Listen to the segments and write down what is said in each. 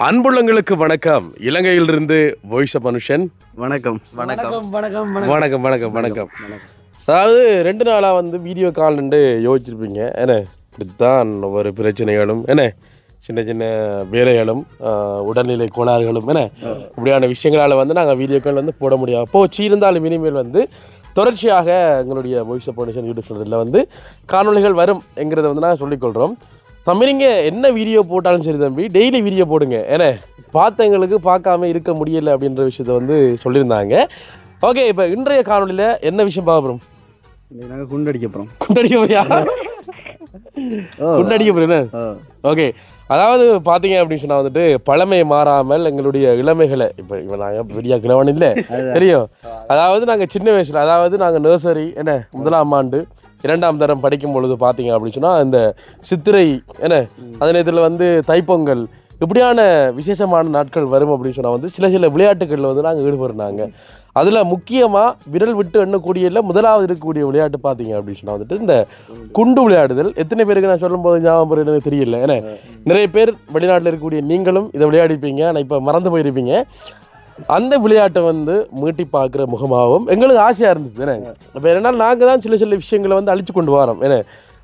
அன்புள்ளங்களுக்கு வணக்கம். இலங்கையிலிருந்து voice of மனுஷன். வணக்கம் வணக்கம் வணக்கம் வணக்கம் வணக்கம் வணக்கம். அதாவது 2 நாளாக வந்து வீடியோ கால்ண்டு யோசிச்சிருப்பீங்க. ஏன்னா இப்படித்தான் ஒவ்வொரு பிரச்சனைகளும் என்ன சின்ன சின்ன வேலைகளும் உடல்நிலை கோளாறுகளும் என்ன இப்படியான விஷயங்களால் வந்து நாங்கள் வீடியோ கால் வந்து போட முடியாது போச்சு. இருந்தாலும் இனிமேல் வந்து தொடர்ச்சியாக எங்களுடைய வாய்ஸ் ஆஃப் மனுஷன் யூடியூப் சேனலில் வந்து காணொலிகள் வரும் என்கிறத வந்து நாங்கள் சொல்லிக்கொள்கிறோம். தம்பிங்க என்ன வீடியோ போட்டாலும் சரி தம்பி, டெய்லி வீடியோ போடுங்க. ஏன்னா பார்த்தவங்களுக்கு பார்க்காம இருக்க முடியலை அப்படின்ற விஷயத்த வந்து சொல்லியிருந்தாங்க. ஓகே, இப்போ இன்றைய காணொலியில் என்ன விஷயம் பார்க்குறோம்? நாங்கள் குண்டடிக்க போகிறோம். குண்டடிக்க போறியா? குண்டடிக்க போறேன். ஓகே, அதாவது பார்த்தீங்க அப்படின்னு சொன்னால் வந்துட்டு பழமை மாறாமல் எங்களுடைய இளமைகளை இப்போ நாங்கள் பெரிய கிழவன் இல்லை தெரியும். அதாவது நாங்கள் சின்ன வயசில், அதாவது நாங்கள் நர்சரி என்ன 1ஆம் ஆண்டு 2ஆம் தரம் படிக்கும் பொழுது பார்த்தீங்க அப்படின்னு சொன்னால் இந்த சித்திரை என்ன அதே நேரத்தில் வந்து தைப்பொங்கல் இப்படியான விசேஷமான நாட்கள் வரும் அப்படின்னு சொன்னால் வந்து சில விளையாட்டுகளில் வந்து நாங்கள் ஈடுபடுறாங்க. அதில் முக்கியமாக விரல் விட்டு எண்ணக்கூடியல முதலாவது இருக்கக்கூடிய விளையாட்டு பார்த்தீங்க அப்படின்னு சொன்னால் வந்துட்டு இந்த குண்டு விளையாடுதல். எத்தனை பேருக்கு நான் சொல்லும்போது ஞாபகம் எனக்கு தெரியல. ஏன்னா நிறைய பேர் வெளிநாட்டில் இருக்கக்கூடிய நீங்களும் இதை விளையாடிப்பீங்க, ஆனால் இப்போ மறந்து போயிருப்பீங்க. அந்த விளையாட்டை வந்து மீட்டி பார்க்குற முகமாகவும் எங்களுக்கு ஆசையாக இருந்தது. ஏன்னா இப்போ என்னன்னா நாங்கள் தான் சில விஷயங்களை வந்து அழிச்சு கொண்டு வரோம். ஏன்னா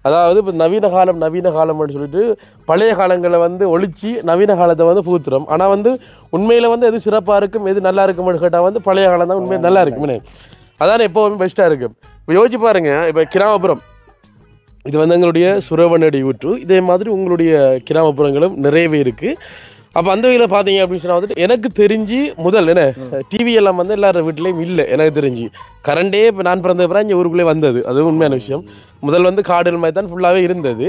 அதாவது இப்போ நவீன காலம்னு சொல்லிட்டு பழைய காலங்களை வந்து ஒழிச்சு நவீன காலத்தை வந்து புகுத்துறோம். ஆனால் வந்து உண்மையில் வந்து எது சிறப்பாக இருக்கும் எது நல்லா இருக்கும்னு கேட்டால் வந்து பழைய காலம் தான் உண்மையாக நல்லா இருக்குமே. அதான் எப்போவுமே பெஸ்ட்டாக இருக்கும். இப்போ யோசிச்சு பாருங்கள், இப்போ கிராமப்புறம் இது வந்து எங்களுடைய சுரவனடி ஊற்று, இதே மாதிரி உங்களுடைய கிராமப்புறங்களும் நிறையவே இருக்குது. அப்போ அந்த வகையில் பார்த்தீங்க அப்படின்னு சொன்னால் வந்துட்டு எனக்கு தெரிஞ்சு முதல் என்ன டிவி எல்லாம் வந்து எல்லாரும் வீட்லேயும் இல்லை. எனக்கு தெரிஞ்சு கரண்டே இப்போ நான் பிறந்த பிறகு இங்கே ஊருக்குள்ளே வந்தது, அது உண்மையான விஷயம். முதல் வந்து காடுகள் மாதிரி தான் ஃபுல்லாகவே இருந்தது.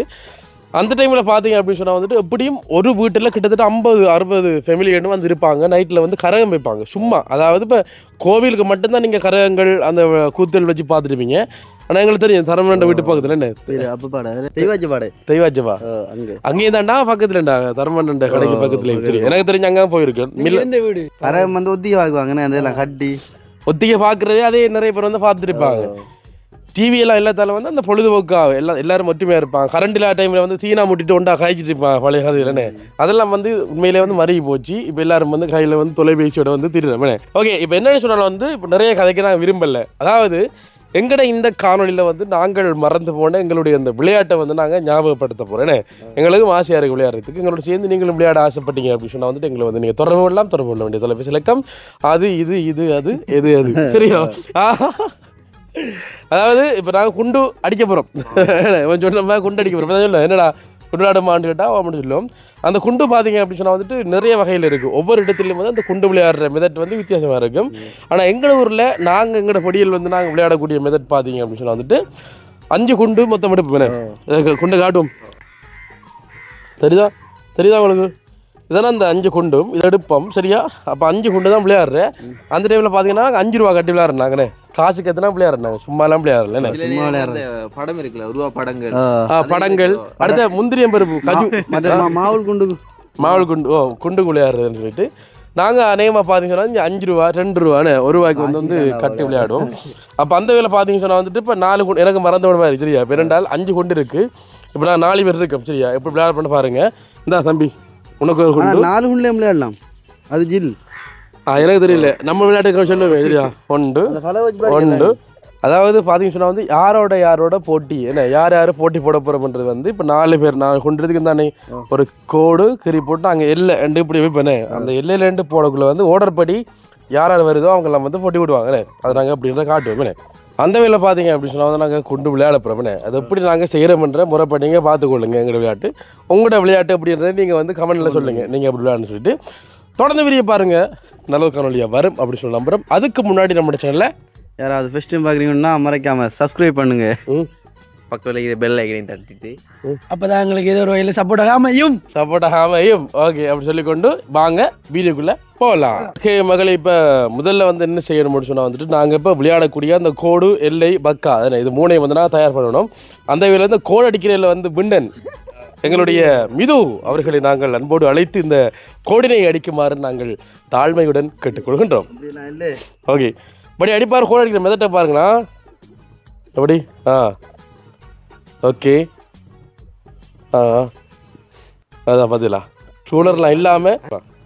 அந்த டைமில் பார்த்தீங்க அப்படின்னு சொன்னால் வந்துட்டு எப்படியும் ஒரு வீட்டில் கிட்டத்தட்ட 50-60 ஃபேமிலின்னு வந்து இருப்பாங்க. நைட்டில் வந்து கரகம் வைப்பாங்க சும்மா. அதாவது இப்போ கோவிலுக்கு மட்டும்தான் நீங்கள் கரகங்கள் அந்த கூத்தல் வச்சு பார்த்துருப்பீங்க. ஆனால் எங்களுக்கு தெரியும் தரமண்ட வீட்டு பக்கத்தில் என்ன தெய்வாஜவா அங்கேயும் தாண்டா பக்கத்துலண்டா தரமண்ட கடைக்கு பக்கத்துல தெரியும். எனக்கு தெரிஞ்சு அங்கே போயிருக்கேன். கரகம் வந்து ஒத்திகை வாங்குவாங்கன்னு அதெல்லாம் கட்டி ஒத்திகை பார்க்குறதே அதே நிறைய பேர் வந்து பார்த்துருப்பாங்க. டிவியெல்லாம் எல்லாத்தால வந்து அந்த பொழுதுபோக்காக எல்லாரும் ஒற்றுமையாக இருப்பாங்க. கரண்ட் இல்லாத டைமில் வந்து தீனா முட்டிட்டு ஒண்டா காய்ச்சிட்டு இருப்பாங்க பழைய கதையிலன்னு. அதெல்லாம் வந்து உண்மையிலே வந்து மறுகி போச்சு. இப்போ எல்லாரும் வந்து கையில் வந்து தொலைபேசியோட வந்து திருடுறோம். ஓகே, இப்போ என்னென்னு சொன்னாலும் வந்து இப்போ நிறைய கதைக்கு நான் விரும்பலை. அதாவது எங்கட இந்த காணொலியில் வந்து நாங்கள் மறந்து போன எங்களுடைய அந்த விளையாட்டை வந்து நாங்கள் ஞாபகப்படுத்த போகிறேன். எங்களுக்கும் ஆசையாக இருக்குது விளையாடுறதுக்கு. எங்களோட சேர்ந்து நீங்களும் விளையாட ஆசைப்பட்டீங்க அப்படின்னு சொன்னால் வந்துட்டு எங்களை வந்து நீங்கள் தொடர்பு கொள்ள வேண்டிய தொலைபேசி இலக்கம் அது எது சரியா? அதாவது இப்போ நாங்கள் குண்டு அடிக்க போகிறோம். சொன்ன குண்டு அடிக்க போகிறோம். சொல்ல என்னடா குண்டாடுமான்னு கேட்டால் அப்படின்னு சொல்லுவோம். அந்த குண்டு பார்த்தீங்க அப்படின்னு சொன்னால் வந்துட்டு நிறைய வகையில் இருக்குது. ஒவ்வொரு இடத்துலையும் வந்து அந்த குண்டு விளையாடுற மெதட் வந்து வித்தியாசமாக இருக்கும். ஆனால் எங்கள் ஊரில் நாங்கள் எங்களோட பொடியில் வந்து நாங்கள் விளையாடக்கூடிய மெதட் பார்த்தீங்க அப்படின்னு சொன்னால் வந்துட்டு 5 குண்டு மொத்தம் எடுப்பேன். குண்டு காட்டும் தெரியுதா உங்களுக்கு? இதெல்லாம் அந்த 5 குண்டும் இதை எடுப்போம் சரியா? அப்போ 5 குண்டு தான் விளையாடுறேன். அந்த டைமில் பார்த்தீங்கன்னா 5 ரூபா கட்டி விளையாடுறாங்கண்ணே. காசுக்கு எத்தனை விளையாடுறாங்க, சும்மாலாம் விளையாடல. படம் இருக்குல்ல, உருவா படங்கள் அடுத்த முந்திரியம் பருப்பு மாவுள் குண்டு குண்டு விளையாடுறதுன்னு சொல்லிட்டு நாங்கள் அநேகமாக பார்த்தீங்கன்னா 5 ரூபா 2 ரூபான்னு ஒரு ரூபாய்க்கு வந்து கட்டி விளையாடுவோம். அப்போ அந்த வேலை பார்த்தீங்க சொன்னால் வந்துட்டு இப்போ 4 குண்டு எனக்கு மறந்த விட மாதிரி சரியா? இப்போ 5 குண்டு இருக்குது. இப்போ நான் 4 பேர் இருக்கோம் சரியா? எப்படி விளையாட பண்ண பாருங்க. இந்தா தம்பி உனக்கு ஒரு குண்டு 4 குண்டுலேயும் விளையாடலாம். அது ஜில் எனக்கு தெரியல. நம்ம விளையாட்டுக்கு சொல்லுவேன் சரியா? ஒன்று அதாவது பார்த்தீங்கன்னு சொன்னால் வந்து யாரோட போட்டி என்ன யார் போட்டி போட போகிறோம்ன்றது வந்து இப்போ 4 பேர் நான் கொண்டுறதுக்கு தானே ஒரு கோடு கறி போட்டு அங்கே எல்லை ரெண்டு இப்படி வைப்பேனே. அந்த எல்லையில் 2 போடக்குள்ள வந்து ஓர்டர் படி யார் வருதோ அவங்கெல்லாம் வந்து போட்டி விடுவாங்கண்ணே. அதை நாங்கள் அப்படின்றத காட்டுவோமே. அந்த வேலை பார்த்தீங்க அப்படின்னு சொன்னால் வந்து நாங்கள் கொண்டு விளையாட போகிறோமே. அது எப்படி நாங்கள் செய்கிறோம்ன்ற முறைப்படிங்க பார்த்துக்கொள்ளுங்க. எங்களோட விளையாட்டு உங்களோட விளையாட்டு அப்படின்றத நீங்கள் வந்து கமெண்ட்டில் சொல்லுங்கள் நீங்கள் அப்படி விளையாடுன்னு சொல்லிட்டு. தொடர்ந்து வீடியோ பாருங்கள், நல்ல காணொலியாக வரும் அப்படி சொல்லி நம்புகிறோம். அதுக்கு முன்னாடி நம்ம சேனலில் யாராவது ஃபர்ஸ்ட் டைம் பார்க்குறீங்கன்னா மறக்காமல் சப்ஸ்கிரைப் பண்ணுங்கள். பக்கத்தில் இருக்கிற பெல் ஐக்கனையும் தட்டிட்டு அப்போ தான் எங்களுக்கு ஏதோ ஒரு வகையில் சப்போர்ட்டாக அமையும். ஓகே, அப்படி சொல்லிக்கொண்டு வாங்க வீடியோக்குள்ளே போகலாம். ஓகே மகளே, இப்போ முதல்ல வந்து என்ன செய்யணும்னு சொன்னால் வந்துட்டு நாங்கள் இப்போ விளையாடக்கூடிய அந்த கோடு எல்லை பக்கா இது 3ஐயும் வந்து நான் தயார் பண்ணணும். அந்த வேலை இந்த கோடு அடிக்கிறதில் வந்து பிண்டன் எங்களுடைய மிது அவர்களை நாங்கள் அன்போடு அழைத்து இந்த கோடினை அடிக்குமாறு நாங்கள் தாழ்மையுடன் கேட்டுக்கொள்கின்றோம். ஓகே, படி அடிப்பார். கோடு அடிக்கிற மெதட்டை பாருங்களா எப்படி? ஓகே, அதான் பார்த்தீங்களா? சூழர்லாம் இல்லாமல்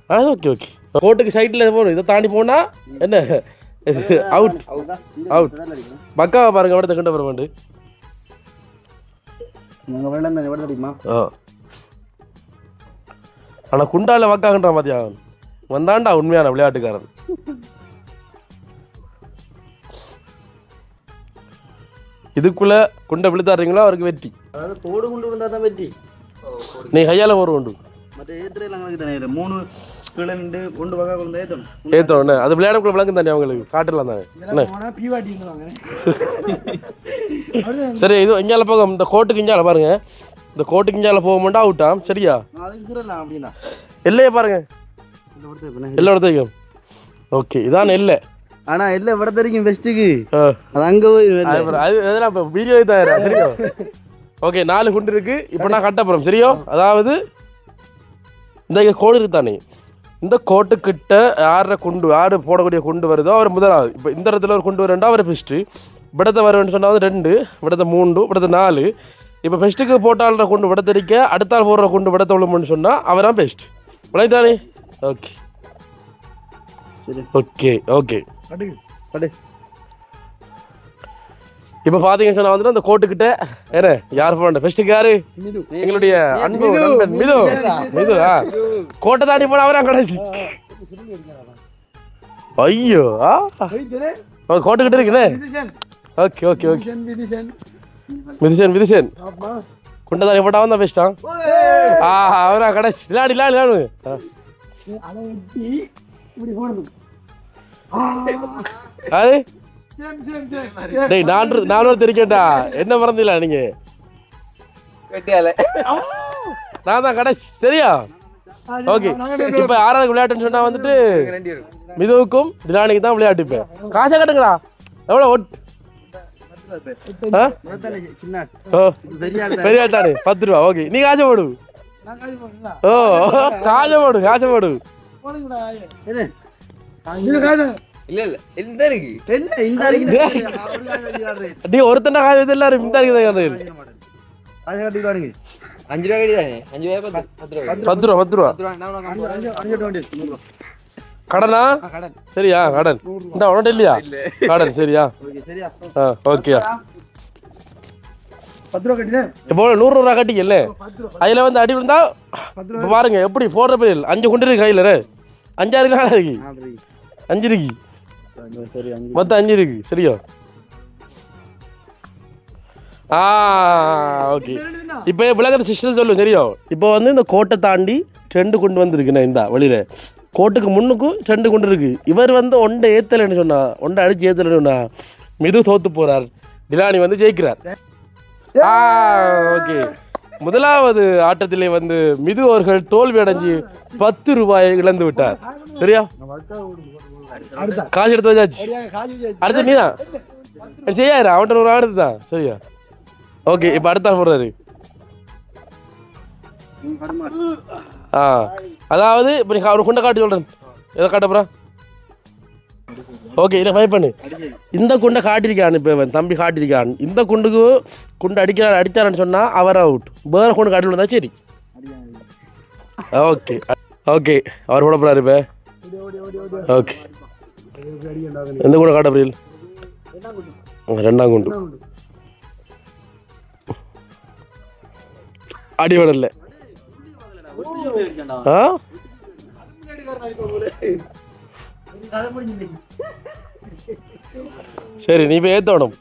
ஓகே ஓகே கோட்டுக்கு சைட்டில் போகணும் இதை தாண்டி போனால் என்ன அவுட் அவுட் பக்காவை பாருங்க விடத்தை கண்ட பரவாண்டு ஆனால் குண்டால வக்காகன்றான் பாத்தியா வந்தாண்டா உண்மையான விளையாட்டுக்காரன் இதுக்குள்ள குண்டை விழுத்தாடுறீங்களோ அவருக்கு வெற்றி அதாவது கோடு கொண்டு வந்தால் தான் வெற்றி நீ கையால் ஒரு உண்டு மற்ற ஏற்றுறையில் எங்களுக்கு தானே 3 கீழே நின்று கொண்டு வகை கொண்டு ஏற்றணும் ஏற்றோண்ணே அது விளையாடக்குள்ள விளங்கும் தானே அவங்களுக்கு காட்டலாம் தானே என்ன சரி இது இஞ்சால போக இந்த கோட்டுக்கு இஞ்சால பாருங்க இந்த கோட்டுக்கு இஞ்சால போக மாட்டா அவுட்டாம் சரியா அப்படின்னா எல்லையே பாருங்க எல்லாம் எடுத்து ஓகே இதான் எல்லை ஆனால் எல்லாம் விட தெரியும் பெஸ்ட்டுக்கு அது அங்கே போய் அது எதனா இப்போ வீடியோ தான் சரியா ஓகே 4 குண்டு இருக்கு இப்போ நான் கட்ட போகிறோம் சரியா அதாவது இந்த கோடு இருக்குதானே இந்த கோட்டுக்கிட்ட யார் போடக்கூடிய குண்டு வருதோ அவர் முதலாவது இப்போ இந்த இடத்துல ஒரு குண்டு வரண்டா அவர் பெஸ்ட்டு விடத்தை வருவேன்னு சொன்னால் 2 விடத்தை 3 விடத்தை 4 இப்போ பெஸ்ட்டுக்கு போட்டால்ற குண்டு விடத்தடிக்க அடுத்தால் போடுற குண்டு விடத்தை விழுமுன்னு சொன்னால் அவரான் பெஸ்ட் விளையாதானே ஓகே சரி ஓகே ஓகே படு இப்போ பார்த்தீங்கன்னு சொன்னால் வந்துட்டு அந்த கோட்டுக்கிட்ட ஏன்னா யார் போன பெஸ்ட்டுக்கு யாரு எங்களுடைய அன்பு நண்பன் மிது மிது கோட்டை தாண்டி போன அவரா கடைசி ஐயோ கோட்டுக்கிட்ட இருக்குண்ணே ஓகே ஓகே ஓகே மிதிஷன் மிதிஷன் குண்டை தாண்டி போட்டா வந்தா பெஸ்டா அவரா கடைசி விளையாடி விளையாடு அது டேய் நானும் தெரிக்கட்டா என்ன மறந்தீங்களா நீங்க நான் தான் கடைசி சரியா ஓகே இப்போ 6வது விளையாட்டுன்னு சொன்னா வந்துட்டு மிதுவுக்கும் திலானிக்கு தான் விளையாட்டு இப்போ காசை கட்டுங்களா எவ்வளோ ஒட் பெரிய தானே 10 ரூபா ஓகே நீ காசை போடு ஓ காசை போடு இல்ல இந்த இருக்கு நீ ஒருத்தன காசு எல்லாரும் இந்த இருக்கு 5 ரூபா கடிதானே 5 ரூபா 10 ரூபா 10 ரூபா கடனா சரியா கடன் இந்த உடனே இல்லையா கடன் சரியா ஓகேயா 10 ரூபா கட்டினே இப்போ 100 ரூபா கட்டிக்கல அதுல வந்து அடி விழுந்தா பாருங்க எப்படி போடுற பேர் 5 குண்டு இருக்கு கையில 5 இருக்கு 5 இருக்கு மொத்தம் 5 இருக்கு சரியா ஓகே இப்போ விளக்கத்தை சிஸ்டம் சொல்லு சரியா இப்போ வந்து இந்த கோட்டை தாண்டி 2 குண்டு வந்துருக்குண்ணே இந்த வழியில கோட்டுக்கு முன்னுக்கும் 2 குண்டு இருக்கு இவர் வந்து ஒன்றை ஏத்தலைன்னு சொன்னா ஒன்றை அடிச்சு ஏத்தலைன்னு சொன்னா மிது தோத்து போறார் டிலானி வந்து ஜெயிக்கிறார் ஓகே முதலாவது ஆட்டத்திலே வந்து மிது அவர்கள் தோல்வி அடைஞ்சு 10 ரூபாயை இழந்து விட்டார் சரியா காசு எடுத்து வச்சாச்சு அடுத்து நீ தான் செய்யாரு அவன்கிட்ட ஒரு ஆடுது தான் சரியா ஓகே இப்போ அடுத்த போடுறாரு அதாவது இப்போ நீ ஒரு குண்டை காட்டி சொல்கிறேன் எதை காட்டப்புறா ஓகே இதை ஃபை பண்ணு இந்த குண்டை காட்டியிருக்கான் இப்போ தம்பி காட்டியிருக்கான் இந்த குண்டுக்கு குண்டு அடித்தாரன்னு சொன்னால் அவர் அவுட் வேறு குண்டு காட்டி விழுந்தா சரி ஓகே ஓகே அவர் போட போகிறாரு இப்போ ஓகே எந்த குண்டை காட்ட புரியல 2ஆம் குண்டு அடி விடல சரி நீ இப்போ ஏற்றணும்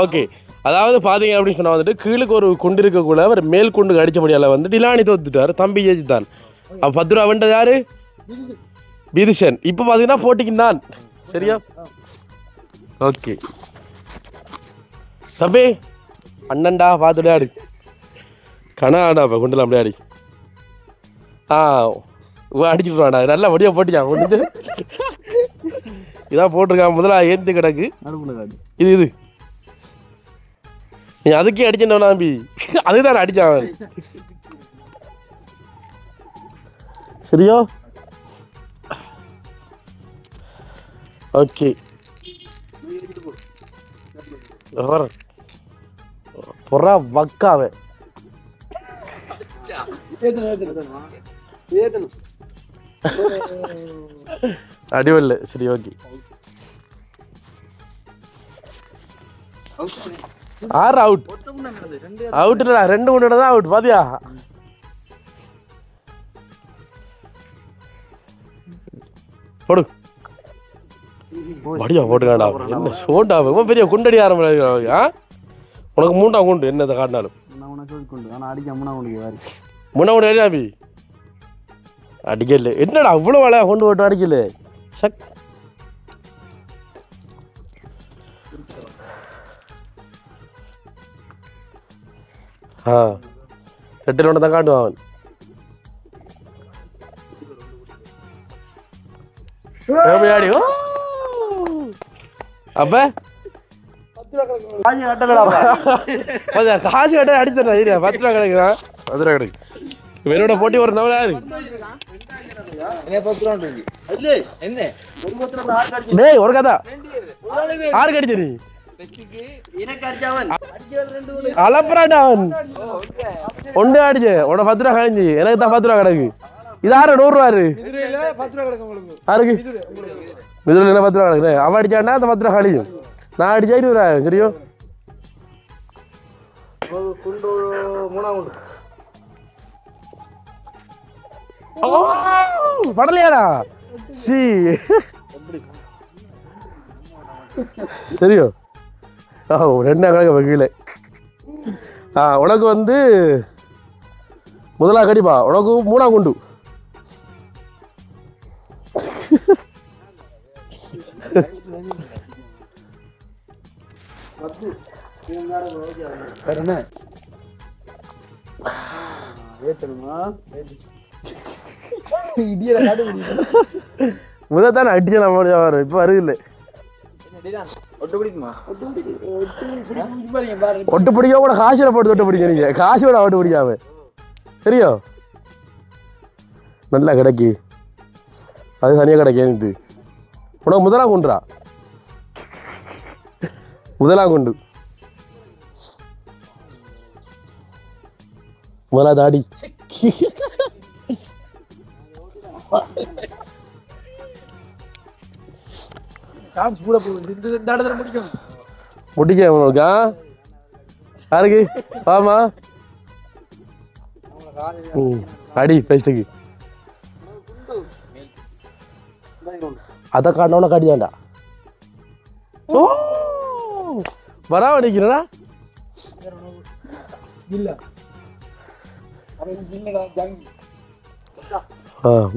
ஓகே அதாவது பார்த்தீங்க அப்படின்னு சொன்னால் வந்துட்டு கீழுக்கு ஒரு குண்டு இருக்கக்குள்ள அவர் மேல் குண்டுக்கு அடித்தபடியால் வந்து டிலானி தோத்துட்டார் தம்பி ஜெயிச்சுதான் அப்போ 10 ரூபா வேண்டது யாரு பிதிஷன் இப்போ பார்த்தீங்கன்னா போட்டிக்கு தான் சரியா ஓகே தம்பி அண்ணன்டா பார்த்து விளையாடு கனாடா இப்போ குண்டுலாம் விளையாடி அடிச்சுட்டு நல்லா வடியாக போட்டியா கொண்டு இதான் போட்டிருக்கான் முதல்ல ஏந்து கிடக்கு இது நீ அதுக்கே அடிச்சா நம்பி அதுதான் அடிச்சான் சரியா ஓகே பொறா வக்காவே அடிவல்ல சரி ஓகே 6 அவுட் அவுட்டா 2 முன்னோட தான் அவுட் பாத்தியா போடு படியா போட்டுக்காடா என்ன சோண்டா ரொம்ப பெரிய குண்டடி ஆரம்பிச்சு உனக்கு 3ஆம் குண்டு என்னதை காட்டினாலும் முன்னாடி அடியாபி அடிக்கல என்னடா அவ்வளோ வேலையா கொண்டு போட்டு அடிக்கல சக் ரெட்டில் ஒன்று தான் காட்டுவான் அவன் ஆடி அப்ப காசு கட்ட அடித்தா இல்லையா 10 ரூபா கிடைக்குதான் 10 ரூபா கிடைக்கு என்னோட போட்டி ஒரு நவல யாரு டேய் ஒரு கதா ஆறு கடிச்ச நீ அலப்பறாடா அவன் ஒன்று அடிச்சு உன 10 ரூபா கழிஞ்சு எனக்கு தான் 10 ரூபா கிடக்கு இது ஆறு 100 ரூபா யாருக்கு மிதுல என்ன 10 ரூபா கிடக்கு அவன் அடிச்சாண்டா அந்த 10 ரூபா கழியும் நான் அடிச்சா 20 ரூபா சரியோ படலையாடா சி சரியோ ஓ 2 கணக்கு வகையில் உனக்கு வந்து முதலா கடிப்பா உனக்கு 3ஆம் குண்டு முதல் அடிச்ச நம்ம இப்ப வருது ஒட்டு பிடிக்க கூட காசுல போட்டு தொட்டு பிடிக்க நீங்க காசோட ஒட்டு பிடிக்காம சரியோ நல்லா கிடைக்கு அது தனியா கிடைக்கு உனக்கு முதலாம் குண்டுரா முதலாம் குண்டு முதலா தாடி முடிக்க உனக்கா யாருக்கு ஆமா அடி ஃபர்ஸ்ட்டுக்கு அதை காட்டினோன்னா காட்டியாண்டா ஓ வரா அடிக்கிறா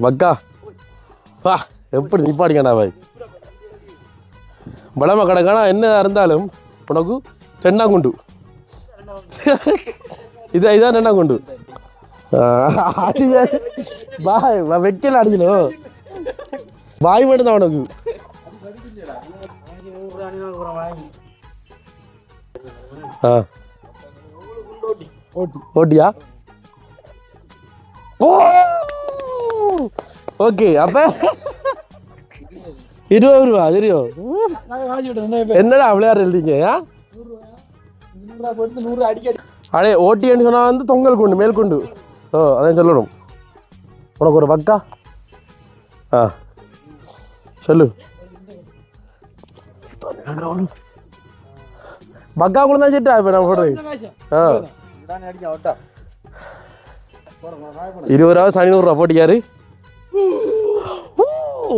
மக்கா வா எப்படி நிப்பாடிக்கண்டா பாய் பலமா கிடக்கானா என்ன இருந்தாலும் உனக்கு 2ஆம் குண்டு இதான் 2ஆம் குண்டு பாய் வைக்கல அடிக்கணும் பாய் மட்டும் தான் உனக்கு ஓட்டியா ஓ ஓகே அப்ப 20 ரூபா தெரியும் என்னடா விளையாட இல்லீங்க அடே ஓட்டின்னு சொன்னா வந்து தொங்கல் குண்டு மேல் குண்டு ஓ அதான் சொல்லணும் உனக்கு ஒரு பக்கா சொல்லு பக்கா கூட தான் சிட்டா இப்ப நான் போடுறேன் 20 ரூபா தனி 100 ரூபா போட்டிக்காரு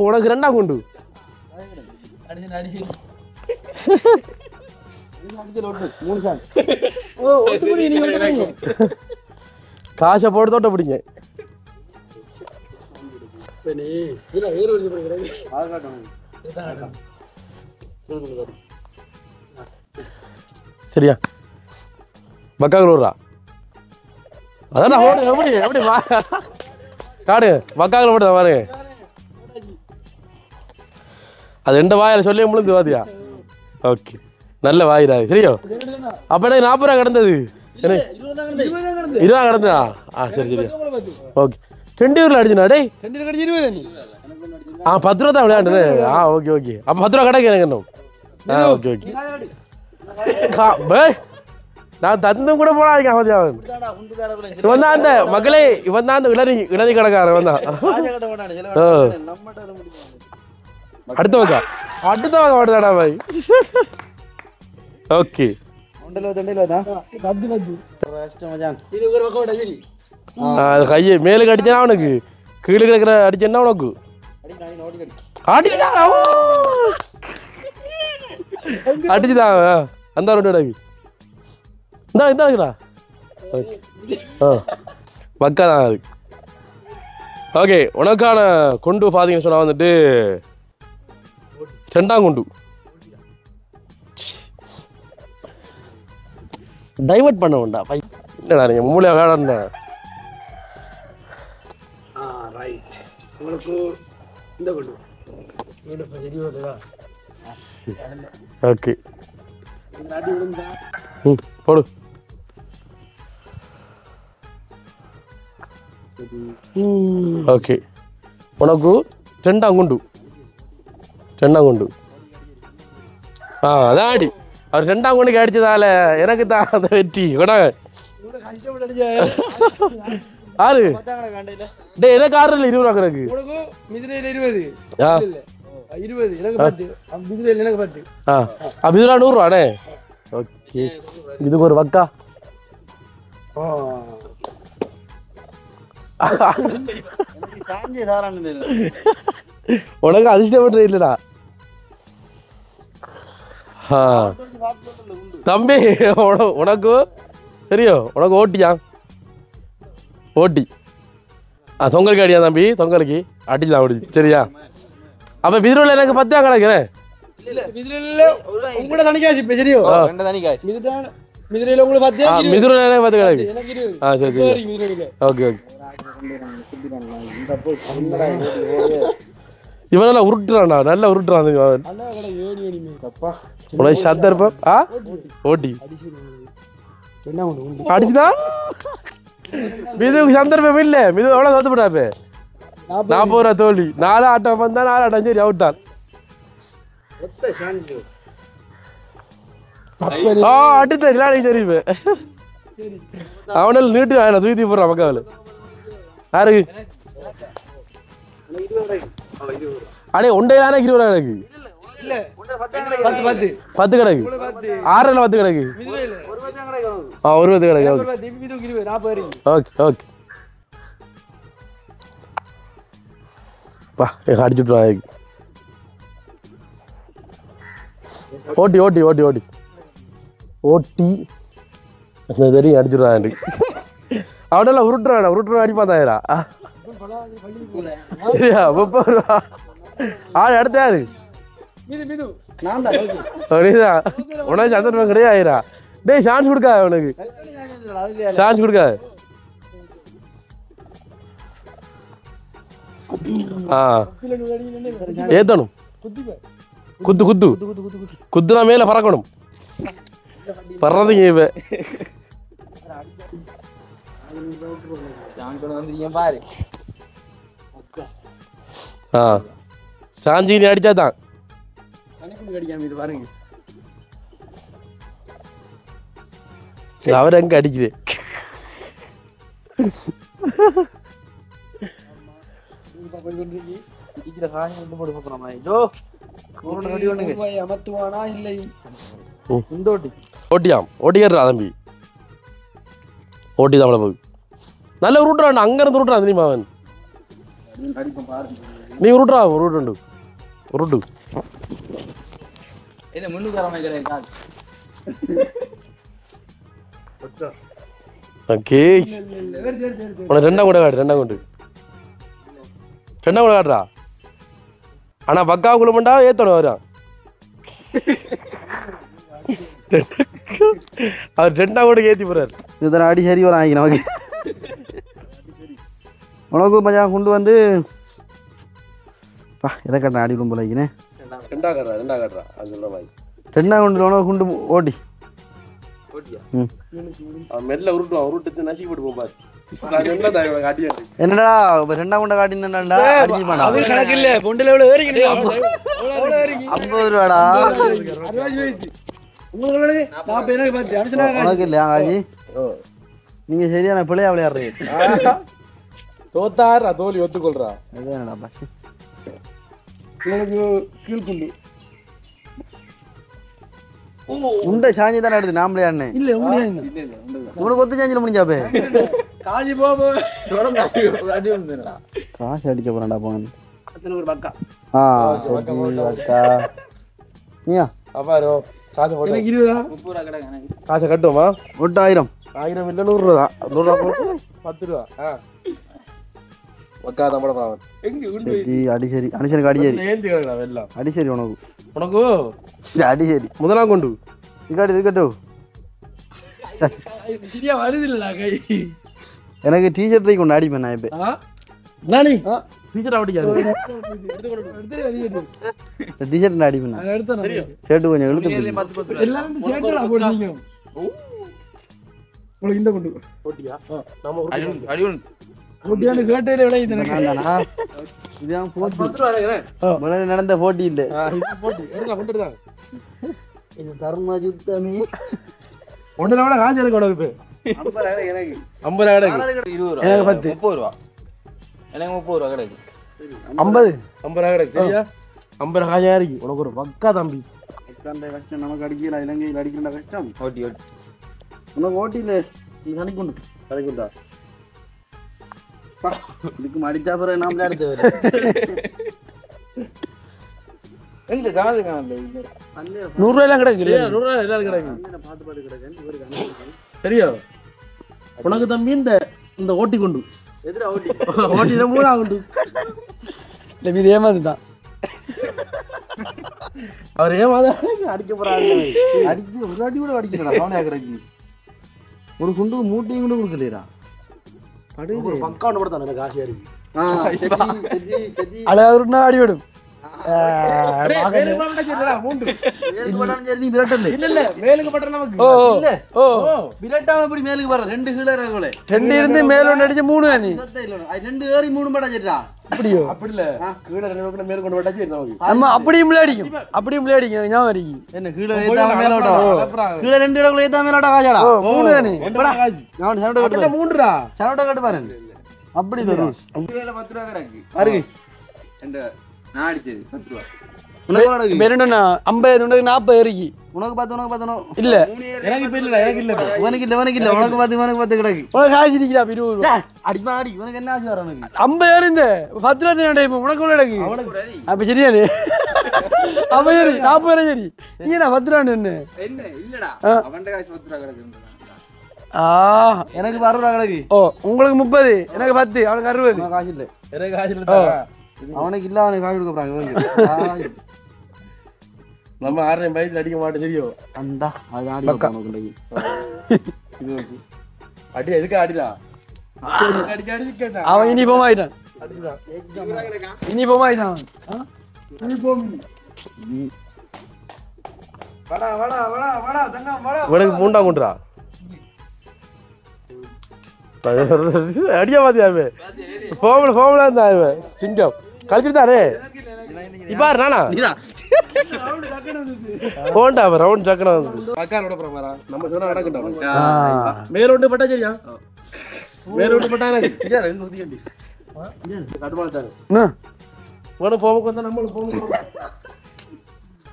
உனக்கு 2ஆம் குண்டு காசை போட்டு தோட்ட பிடிங்க சரியா பக்காக்குள்ள விடுறா அதான் எப்படி எப்படி காடு பக்காக்குள்ள போட்டு பாருங்க அது 2 வாயில சொல்லி முழுந்து வாதியா ஓகே நல்ல வாயிடா சரியோ அப்ப எனக்கு 40 ரூபா கிடந்தது 20 கிடந்தா சரி சரி ஓகே 20 ஊர்ல அடிச்சுனா டேய் 10 ரூபா தான் விளையாண்டுது ஓகே ஓகே அப்ப 10 ரூபா கிடைக்கு எனக்கு இன்னும் ஓகே ஓகே நான் தந்தும் கூட போடாதீங்க அவன் இவன் தான் அந்த மகளே இவன் தான் அந்த இளநி கடைக்காரன் இவன் தான் அடுத்தவங்க மாட்டுதாடா பாய் ஓகே கையை மேலுக்கு அடிச்சா அவனுக்கு கீழே கிடக்குற அடிச்சேன்னா உனக்கு அடிச்சுதான் அந்த ரெண்டு இடக்கு இந்த இருக்குடா பக்கா தான் இருக்கு ஓகே உனக்கான குண்டு பார்த்தீங்கன்னு சொன்னா வந்துட்டு ரெண்டாங்குண்டு டைவர்ட் பண்ண வேண்டா பை என்னடா நீங்க மூளையா விளையாடா ரைட் உங்களுக்கு இந்த குண்டு ஓகே போடு ஓகே உனக்கு ரெண்டாங்குண்டு அதான் அடி அவர் ரெண்டாங்குண்டுக்கு அடிச்சதால எனக்கு தான் அந்த வெற்றி கூட ஆறு டே எனக்கு 6 இல்லை 20 ரூபா கிடக்கு மிதிரையில் 20 எனக்கு 10 மிதிரையில் எனக்கு 10 மிதுரா 100 ரூபாடே ஓகே இதுக்கு ஒரு வக்கா உனக்கு அதிர்ஷ்டப்பட்டு இல்லடா தம்பி உனக்கு சரியோ உனக்கு ஓட்டியா ஓட்டி தொங்கலுக்கு அடியா தம்பி தொங்கலுக்கு அடிச்சுதான் ஓடிச்சு சரியா அப்ப பிதிரோல எனக்கு 10 கிடக்குறேன் உங்களோட தனிக்காச்சு இப்ப சரியோ மிதிரையில் உங்களுக்கு 10 மிதுரோல எனக்கு 10 கிடக்கு சரி சரி ஓகே ஓகே இவன் உருட்டுறான்டா நல்லா உருட்டுறான் உனக்கு சந்தர்ப்பம் ஓட்டி அடிச்சுதான் மிதுவுக்கு சந்தர்ப்பம் இல்லை மிது எவ்வளோ தோத்துப்படாப்ப 40 ரூபா தோல்வி 4 ஆட்டம் வந்தா 4 ஆட்டம் சரி அவுட் தான் அடுத்த இல்லாடி சரி அவனால நீட்டு வேணாம் தூக்கி போடுறான் மக்காவில் யாருக்கு அடே ஒன்றே தானே 20 ரூபா கிடக்கு 10 கிடக்கு 6 10 கிடக்கு ஒரு 10 கிடக்கு ஓகே ஓகே வா அடிச்சுட்டு ஓட்டி ஓட்டி ஓட்டி ஓட்டி ஓட்டி அந்த தெரியும் அடிச்சுடுறான் எனக்கு அவனெல்லாம் உருட்டுறான் அடிப்பாதாயிரா சரியா 30 ரூபா அடுத்த யாரு உனக்கு சந்தர்ப்பம் கிடையாதுரா டேய் சான்ஸ் கொடுக்காது உனக்கு சான்ஸ் கொடுக்காது ஏத்தணும் குத்து குத்து குத்துனா மேல பறக்கணும் பறந்தீங்க இவ சாஞ்சி நீ அடிச்சாதான் அவர் எங்க அடிக்கிறேன் ஓட்டியாம் ஓட்டிக்கிறா தம்பி ஓட்டி தான் போகுது நல்ல உருட்டுறான் அங்க இருந்து உருட்டுறான் தெரியுமா அவன் நீ உருட்டுறா உருட்டு உருட்டு ஓகே உனக்கு ரெண்டாம் கூட காட்டுறா ஆனா பக்காவுக்குள்ள மண்டா ஏத்தணும் வரும் அவர் 2ஆம் கூட ஏத்தி போறாரு இதுதான் அடி சரி வர ஆகி நமக்கு உனக்கு மச்சான் கொண்டு வந்து எதை கட்டுறேன் அடி போல ஆகினேன் 2ஆம் காட்டுறா அது சொல்ற மாதிரி 2ஆம் கொண்டு உனக்கு குண்டு ஓட்டி மெல்ல உருட்டு நசி போட்டு போப்பாரு என்னடா 2ஆம் கொண்ட காட்டினா கணக்கு இல்ல பொண்டில எவ்வளவு 50 ரூபாடா உங்களுக்கு நான் எனக்கு பார்த்து அனுசனா உனக்கு இல்லையா காஜி நீங்க சரியான பிள்ளையா விளையாடுறீங்க தோத்தாரா தோல்வி ஒத்துக்கொள்றா அது என்னடா பஸ் உங்களுக்கு கீழ்குண்டு உண்டை சாஞ்சி தானே எடுத்து நான் விளையாடுனேன் இல்ல உங்களுக்கு உங்களுக்கு ஒத்து சாஞ்சில முடிஞ்சாப்பே காஞ்சி போக காசு அடிச்ச போறான்டா போங்க ஒரு பக்கா ஆ சரி அக்கா நீயா அப்பாரோ காசு போட்டு எனக்கு 20 காசை கட்டுவோமா ஒட்டு 1000 1000 இல்ல 100 ரூபா 100 ரூபா போட்டு 10 ரூபா மக்கா தம்பட பாவன் எங்க சரி அடி சரி அனுசனுக்கு அடி சரி ஏந்தி கேக்குறா எல்லாம் அடி சரி உனக்கு உனக்கு அடி சரி முதலாம் கொண்டு இது கட்டு சரியா வருது இல்ல கை எனக்கு டீஷர்ட் கொண்டு அடிப்பேன் நான் இப்போ நானி டீச்சர் அவடிக்காது எடுத்து அடியது டீஷர்ட் அடிப்பேன் நான் எடுத்து ஷர்ட் கொஞ்சம் இழுத்து எல்லாரும் சேர்த்துடா போடுறீங்க உங்களுக்கு இந்த கொண்டு போட்டியா நம்ம போட்டியான கேட்டையில விளையுது எனக்கு இதான் போட்டி 10 ரூபா கேக்குறேன் முன்னாடி நடந்த போட்டி இல்லை போட்டி எடுங்க கொண்டுதான் இது தர்ம யுத்தமே ஒண்ணு விட காஞ்சு எனக்கு உனக்கு இப்ப எனக்கு 50 கிடக்கு 20 ரூபா எனக்கு 10 30 ரூபா எனக்கு 30 ரூபா கிடைக்கு 50 50 கிடக்கு சரியா 50 காஞ்சா இருக்கு உனக்கு ஒரு பக்கா தம்பி கஷ்டம் நமக்கு அடிக்கல இலங்கையில் அடிக்கிற கஷ்டம் ஓட்டி உனக்கு ஓட்டில நீ தனிக்கொண்டு கிடைக்கும்டா இதுக்கு மடிச்சா பிறகு நாமளே அடுத்து எங்க காசு காணல 100 ரூபாய்லாம் கிடக்கு இல்லையா 100 ரூபா எல்லாரும் கிடக்கு பார்த்து பார்த்து கிடக்கு சரியா உனக்கு தம்பி இந்த ஓட்டி கொண்டு எதிரா ஓட்டி ஓட்டில 3 கொண்டு இல்ல இது ஏமாந்துதான் அவர் ஏமாத அடிக்க போறாரு அடிச்சு ஒரு அடி கூட அடிக்கிறா அவனே கிடக்கு ஒரு குண்டு மூட்டையும் கூட கொடுக்கலையா ஒரு பக்கா ஒன்று படுத்தான் எனக்கு ஆசையா இருக்கு அழகுனா அடி விடும் இல்ல மேலுக்கு பட்ட நமக்கு விரட்டாம இப்படி மேலுக்கு வர 2 கீழே இருக்கோல 2 இருந்து மேல ஒன்னு அடிச்சு 3 தானே 2 ஏறி 3 படா சரிடா அப்படியோ அப்படி இல்ல கீழே 2 பக்கம் மேல கொண்டு வட்டாச்சு நமக்கு நம்ம அப்படியும் விளையாடிக்கும் ஞாபகம் இருக்கு என்ன கீழே ஏத்தாம மேல ஓட்டா கீழே 2 இடக்குள்ள ஏத்தாம மேல ஓட்டா காஜாடா 3 தானே நான் சனோட கட்டு 3 ரா சனோட கட்டு பாரு அப்படி இல்ல ரூல்ஸ் 10 ரூபா கிடக்கு அருக்கு என்ற நான் அடிச்சது 10 ரூபா உனக்கு அடக்கு வேணும்னா 50 உனக்கு 40 இருக்கு உனக்கு பார்த்தனோ இல்ல எனக்கு இப்ப இல்ல எனக்கு இல்ல உனக்கு இல்ல உனக்கு பார்த்து கிடக்கு உனக்கு காசு நிக்கிறா 20 ரூபா அடிப்பா அடி உனக்கு என்ன ஆச்சு வர உனக்கு 50 இருந்த 10 ரூபா டைம் உனக்கு உள்ள கிடக்கு அப்ப சரியானே அப்ப சரி 40 சரி நீ என்ன 10 ரூபா என்ன என்ன இல்லடா அவன்ட காசு 10 ரூபா கிடக்கு எனக்கு 60 ரூபா கிடக்கு ஓ உங்களுக்கு 30 எனக்கு 10 அவனுக்கு 60 உனக்கு காசு இல்ல எனக்கு காசு இல்ல அவனுக்கு இல்ல அவனுக்கு காசு கொடுக்க போறாங்க நம்ம 6 பைக்ல அடிக்க மாட்டோம் தெரியும் அந்த அது ஆடி உனக்கு இது அடி எதுக்கு அடிடா அடிக்க அடிச்சு கேட்டா அவன் யூனிஃபார்ம் ஆயிட்டான் அடிடா யூனிஃபார்ம் ஆயிட்டான் யூனிஃபார்ம் வாடா தங்கம் வாடா உனக்கு 3 கொண்டுடா அடியா பாத்தியாவே ஃபோம்ல இருந்தா இவன் சிங்கம் கழிச்சுட்டாரே இப்பாரு நானா போண்டா ரவுண்ட் ஜக்கன வந்து பக்காரோட போறா நம்ம சொன்னா நடக்கட்டும் மேலோண்டு பட்டா சரியா மேலோண்டு பட்டா எனக்கு ரெண்டு ஊதியண்டி கடுமான தானே உன போமுக்கு வந்தா நம்மள போமுக்கு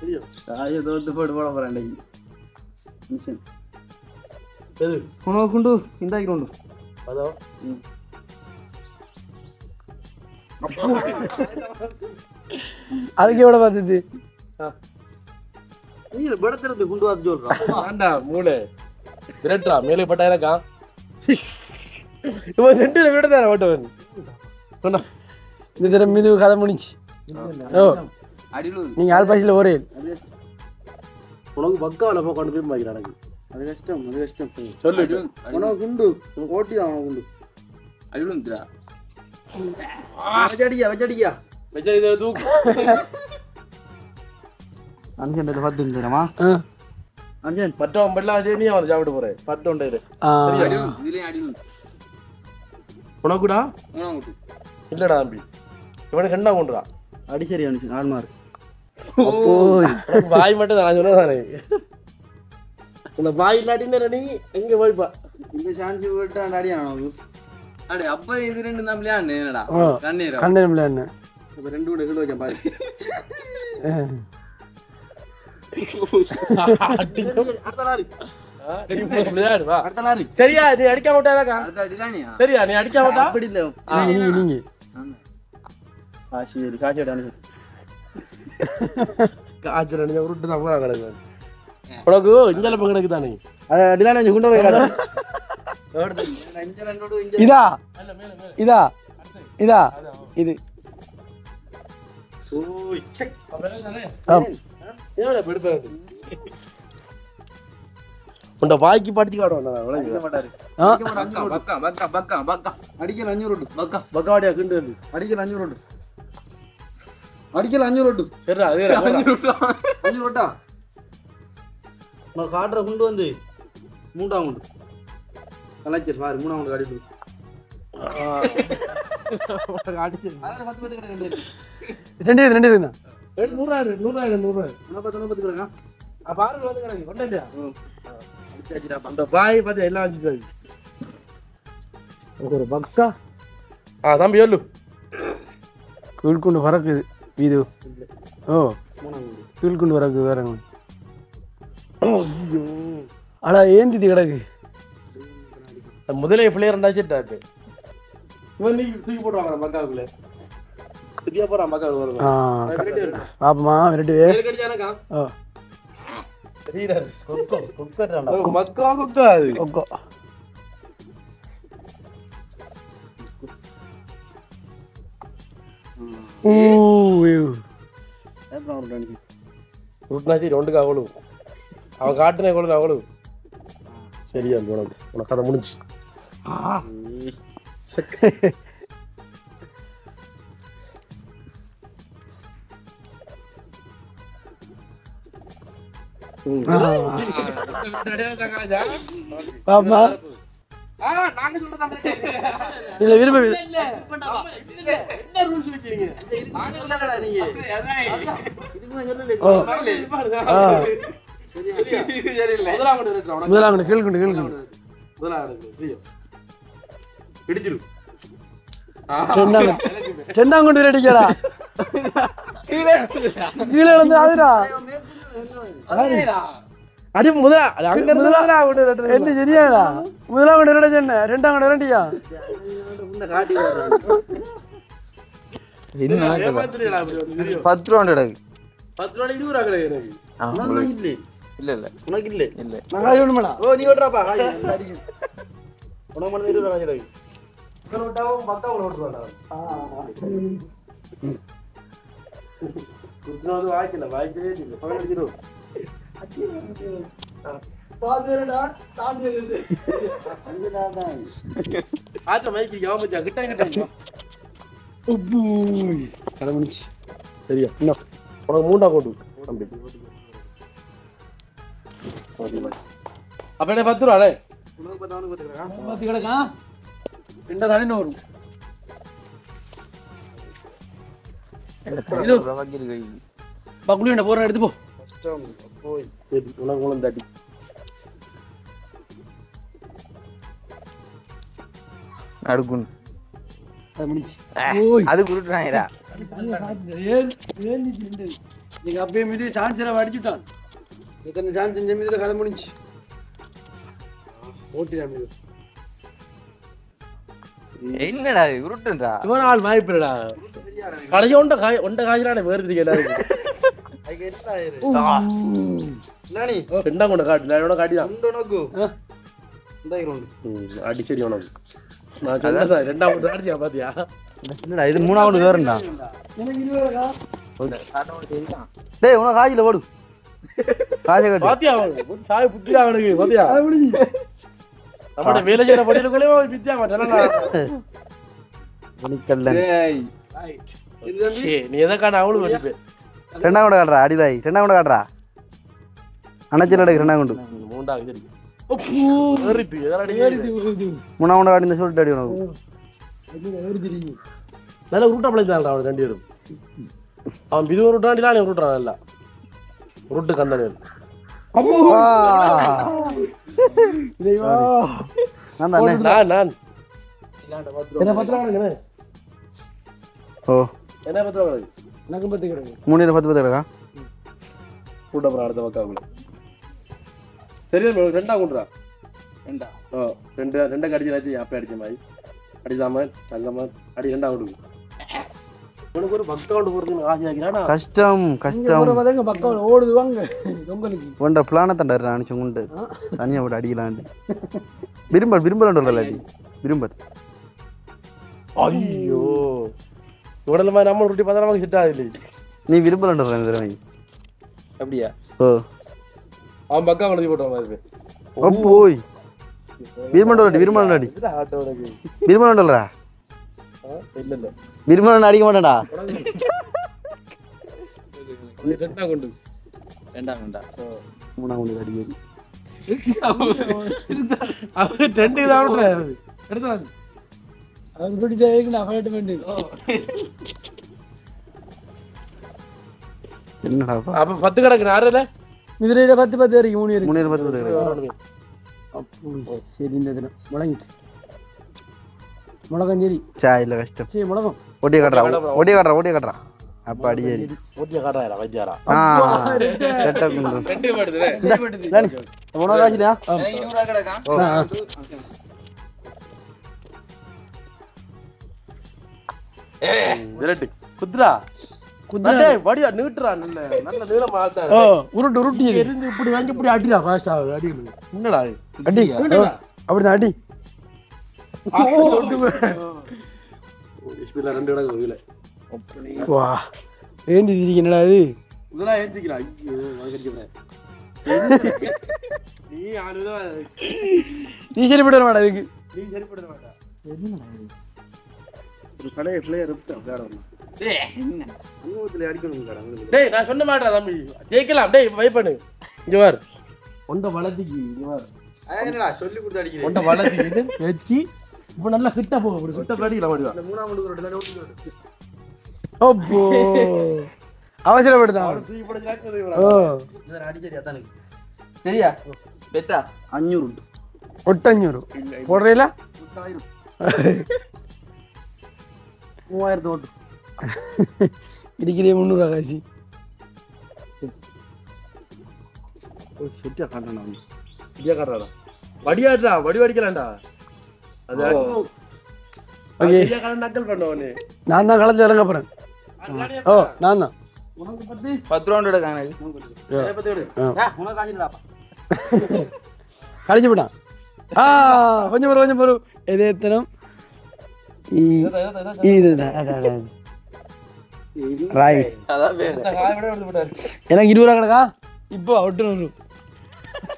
சரியா ஆயே தோத்து போட்டு போட போறேன் இன்னைக்கு மிஷன் எது உனக்கு குண்டு இந்தாக்கி உண்டு அதோ அதுக்கு எவ்வளவு பார்த்தது நீ படத்திலிருந்து குண்டு வாத்து சொல்றான் வேண்டா மூளை விரட்டா மேலே பட்டா எனக்கா இவன் 2 விட தானே ஓட்டவன் சொன்னா இந்த தடவை மீது கதை முடிச்சு ஓ அடிலு நீங்க ஆள் பாசில ஒரே உனக்கு பக்காவில் போய் கொண்டு போய் மாக்கிறான் எனக்கு அது கஷ்டம் சொல்லு உனக்கு குண்டு ஓட்டி தான் உனக்கு குண்டு அடிலுன்றா வச்சடியா வெச்சா இதை தூக்கு அஞ்சன் 10 இருந்துமா அஞ்சன் மற்றவன் பல்லாம் வச்சு நீ அவனை சாப்பிட்டு போறேன் 10 உண்டு இது அடிலு இதுலயும் அடிலு உனக்குடா உனக்கு இல்லடா தம்பி இவனுக்கு என்ன கொண்டுடா அடி சரி அனுச்சு ஆள்மாரு வாய் மட்டும் நான் சொன்னதானே இந்த பாய் இல்லாட்டின்னு நீ எங்கே போய்ப்பா இந்த சான்ஸ் விட்டான் அடியானோ அடே அப்ப இது ரெண்டு தான் பிள்ளையாண்டு என்னடா கண்ணீர் கண்டனம் இல்லைன்னு இப்ப ரெண்டு கூட கிட்ட வைக்க பாரு அடுத்த லாரி அடுத்த லாரி சரியா நீ அடிக்க மாட்டாக்கா அடுத்த அடிதானியா சரியா நீ அடிக்க மாட்டா அப்படி இல்ல நீங்க காசி காசி அடி காய்ச்சல் அடிஞ்ச உருட்டு தான் பூரா கிடக்கு உனக்கு இஞ்சல கிடக்கு தானே அது அடிலாம் கொஞ்சம் கொண்டு போய் காட்டு இதா இதா இதா இது உண்ட வாய்க்கு பாட்டி காட்டுவான் மாட்டாரு பக்கா பக்கா பக்கா பக்கா அடிக்கல 500 ரோட்டு பக்கா பக்காவாடியா கிண்டு வந்து அடிக்கல 500 ரோட்டு அடிக்கல 500 ரோட்டு சரிடா அதே 500 ரோட்டா நான் காட்டுற குண்டு வந்து 3ஆம் குண்டு கலாச்சர் பாரு 3ஆம் குண்டு காட்டிட்டு அடிச்சு அதான் 10 பேர் கிடக்கு ரெண்டு இருக்குண்ணா 100 100 10 கிடக்கா பாருங்க வந்து கிடக்கு கொண்டு இல்லையா அடிச்சாச்சுடா அந்த பாய் பார்த்து எல்லாம் வச்சுட்டாரு ஒரு பக்கா தம்பி சொல்லு கீழ்குண்டு வரக்குது வீது ஓ கீழ்குண்டு வரக்கு வேறங்க அடா ஏந்திது கிடக்கு முதலே பிள்ளையர் இருந்தாச்சுட்டாரு இவன் நீ தூக்கி போடுவாங்க மக்காவுக்குள்ள திவ்யா போறான் மக்காவுக்கு வருவாங்க பாப்பமா விரட்டு ஓ மக்கா மக்கா அது ஒக்கோ ரூட்னாச்சி ரெண்டுக்கு அவ்வளவு அவன் காட்டுனே கொள்ளு அவ்வளவு சரியா இருக்கு உனக்கு கதை முடிஞ்சு பாப்பமா இல்ல விரும்ப என்ன ரூல்ஸ் வைக்கிறீங்க முதலாங்கண்டு கீழ்குண்டு கீழ்குண்டு ரெண்டாம் கொண்டு அடிக்கடா கீழே வந்து அதுடா அது முதலா என்ன சரியாடா முதலாம் கொண்டு ரெண்டு சொன்ன ரெண்டாம் கொண்டு ரெண்டியா காட்டி 10 ரூபா கிடக்கு 10 ரூபாய் 20 ரூபா கிடையாது எனக்கு இல்ல இல்ல உனக்கு இல்ல இல்ல நான் வேணுமாடா ஓ நீ ஓட்டுறாப்பா உனக்கு மட்டும் 20 ரூபா கிடக்கு வாய்க்கல வாய்க்கவே இல்லை பதினஞ்சு ஆட்ட மைக்கு கவனிச்சா கிட்ட கிட்ட கதை முடிச்சு சரியா இன்னும் உனக்கு 3ஆம் கோட்டு அப்ப என்ன 10 ரூபாடே பத்து கிடக்கா ரெண்டா தானே வரும் பக்குலி போற எடுத்து போ சரி உனக்கு உணம் தாட்டி நடுக்குன் அது முடிச்சு அது குருட்டுறாங்கடா நீங்க அப்பயே மீது சான்ஸ் அடிச்சுட்டான் இத்தனை சான்ஸ் செஞ்ச மீதுல கதை முடிஞ்சு ஓட்டியா மீது என்னடா இது உருட்டுன்றா இவன் ஆள் மாய்ப்பிடா கடைசி ஒண்ட காய்ச்சலான வேறு எல்லாருக்கும் அதுக்கு என்ன ஆயிரு நானி ரெண்டாம் கொண்ட காட்டு நான் காட்டிதான் உண்டு உனக்கு இந்த கிரவுண்ட் அடி சரி உனக்கு நான் சொன்னதா 2ஆம் கொண்டு அடிச்சியா பாத்தியா என்னடா இது 3ஆவது வேறண்டா எனக்கு 20 ரூபா டேய் உனக்கு காஜில ஓடு காஜ கட்டு பாத்தியா அவனுக்கு சாய் புத்தியா அவனுக்கு பாத்தியா நம்மட வேலை செய்யற படியிலுக்குள்ளே வித்தியா மாட்டேன் உனிக்கல்லன் நீ எதை காண அவளும் வெடிப்பு ரெண்டாம் கொண்டு காட்டுறா அடி பாய் ரெண்டாம் கொண்டு காட்டுறா அணைச்சல் எடுக்கு ரெண்டாம் கொண்டு 3ஆவது சரி ஏறிட்டு 3ஆம் கொண்டு காட்டி இந்த சொல்லிட்டு அடி உனக்கு நல்ல உருட்டா பிழைச்சான் அவன் 2 பேரும் அவன் இது ஒரு உருட்டாண்டிலாம் உருட்டுறான் இல்ல உருட்டு கந்தன் நான் என்ன பத்திரம் கிடக்குண்ணே ஓ என்ன பத்திரம் கிடக்கு எனக்கு பத்தி கிடக்கு 3 10 கிடக்கா கூட்ட போகிற அடுத்த பக்கம் சரியா ரெண்டா கூட்டுறா ரெண்டா ஓ ரெண்டை கடிச்சு அப்போ அடிச்ச மாதிரி அடிதாம தங்கம்மா அடி ரெண்டா கொடுக்கு உனக்கு ஒரு பக்கம் போகிறதுன்னு ஆசையாக்கிறானா கஷ்டம் பக்கம் ஓடுது வாங்க உங்களுக்கு உண்ட பிளான தண்டாரு நினைச்சு உண்டு தனியா விட்டு அடிக்கலான்னு விரும்பலாண்டு அடி விரும்பல் ஐயோ உடல மாதிரி நம்ம ரொட்டி பத்திரமாக செட் ஆகுது நீ விரும்பலாண்டு அப்படியா ஓ அவன் பக்கம் கொண்டு போட்ட மாதிரி போய் விரும்பலாண்டி விரும்பலாண்டா இல்ல விரும்பலாண்ட அடிக்க மாட்டாடா ரெண்டா கொண்டு ரெண்டா 3 கொண்டு அடிக்க அவன் ரெண்டு தான் எடுத்து அவர் பிடிச்சதுக்கு நான் ஃபைட் பண்ணி என்னடா அப்ப 10 கிடக்கு ஆறுல இதுல 10 வரைக்கும் 3 இருக்கு 3 10 அப்போ சரி இந்த தினம் முழங்கிட்டு முழக்கம் சரி சா இல்ல கஷ்டம் சரி முழக்கம் ஓட்டிய காட்டுறா அப்ப அடியேரி ஓட்டிய காட்டுறாரா வைத்தியாரா ரெட்டை குண்டு ரெண்டு படுது உனக்கு காசுலையா 200 கிடக்கா விரட்டு குத்ரா வடியா நீட்டுறா நல்ல நீளமா ஆட்டா உருட்டி இருந்து இப்படி வாங்கி இப்படி அடிடா ஃபாஸ்ட் ஆகுது அடி என்னடா அடி அப்படிதான் அடி இஸ்பில ரெண்டு கிடக்கு வீல வா ஏந்தி திரிக்க என்னடா இது இதெல்லாம் ஏத்திக்கிறா ஐயோ வாங்கிக்கிறேன் நீ ஆளுதான் நீ சரிப்பட மாட்டா இதுக்கு நீ சரிப்பட மாட்டா ஒரு கடையை பிள்ளைய ரிப்டா வேற ஒண்ணு அனுபவத்துல அடிக்கணும் கடை டேய் நான் சொன்ன மாட்டேன் தம்பி ஜெயிக்கலாம் டேய் வெயிட் பண்ணு இங்க வர ஒண்ட வளர்த்திக்கு இங்க வர என்னடா சொல்லி கொடுத்து அடிக்கிறேன் ஒண்ட வளர்த்திக்கு இது வெச்சி இப்போ நல்லா ஃபிட்டா போக இப்படி ஃபிட்டா அடிக்கலாம் வடிவா அந்த 3 கொண்டு வரல ஓட்டி அப்போ அவசரப்படுதான் தூக்கி போட ஜாக்கிரதை ஓ இதர அடிச்சரியா தானே சரியா பெட்டா 500 உண்டு ஒட்டஞ்சூறு போடுறீங்களா 3000 ஓட்டு இருக்கிறே 300 காசி ஓ செட்டியா காட்டணும் அவன் சரியா காட்டுறாடா வடியாடுறா வடி அடிக்கலாம்டா அது ஓகே சரியா கால நக்கல் பண்ணவனே நான் தான் களத்துல இறங்க போறேன் ஓ நான் தான் உனக்கு பத்தி 10 ரவுண்ட் எடுக்காங்க அதை பத்தி விடு உனக்கு காசிடா கழிச்சு விட்டான் கொஞ்சம் வரும் எதே தரம் இதுதான் ரைட் அதான் வேற இந்த காய் விட எடுத்து போட்டாரு எனக்கு 20 ரூபா கிடக்கா இப்போ ஒட்டு